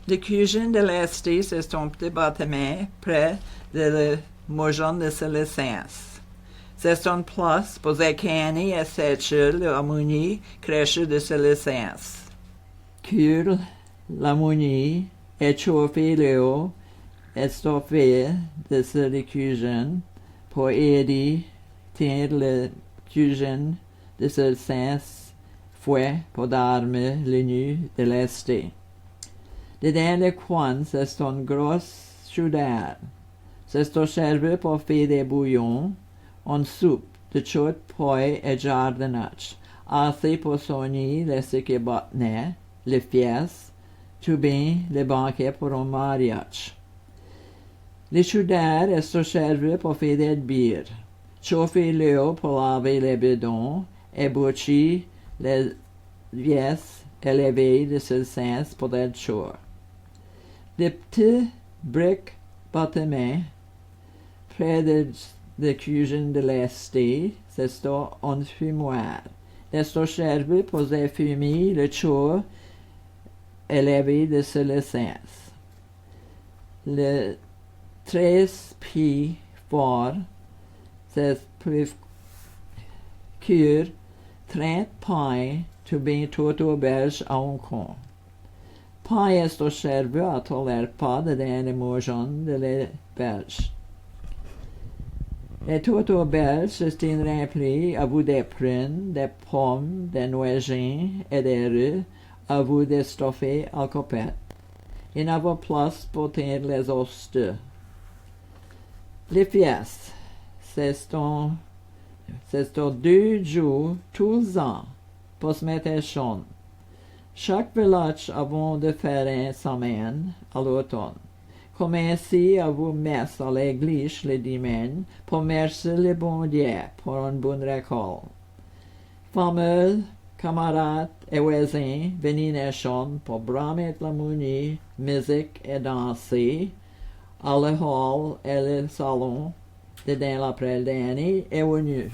La cuisine de l'Est, c'est un petit bâtiment près de la maison de Célestins. C'est une place pour les cannes et sécher l'ammonie crèche de Célestins. Cuire l'ammonie et chauffer l'eau estouffée de cette cuisine pour aider tenir la cuisine de Célestins fouet pour dormir la nuit de l'Est. Dedans le coin, c'est une grosse chaudière. C'est servi pour faire des bouillons, une soupe de chaude pois et jardinage, assez pour soigner les séquibotnets, les fiestes, tout bien les banquets pour un mariage. Les chaudières est servi pour faire des bières, chauffer l'eau pour laver les bidons et boucher les pièces élevées de Célestins pour être chaud. Les petits briques bâtiments près de la cuisine de l'Est, c'est un fumoir. Ils sont servis pour fumer le chaud élevé de Célestins. Le 13 pieds fort, c'est pour cuire 30 pains tout bien tout auberge à un coin. Pain est servi à tous les repas de l'animation de l'auberge. Les tout auberges sont remplies à vous des prunes, des pommes, des noisettes et des rues, à vous des stoffés à copette. Il n'y a pas place pour tenir les hostes. Les fiestes, c'est 2 jours tous les ans pour se mettre chaud. Chaque village a de faire une semaine à l'automne. Commencez à vous mettre à l'église le dimanche pour remercier le bon Dieu pour une bonne récolte. Famille, camarades et voisins venaient chanter pour bramer l'harmonie, musique et danser à la hall et le salon de dans l'après-midi est venu.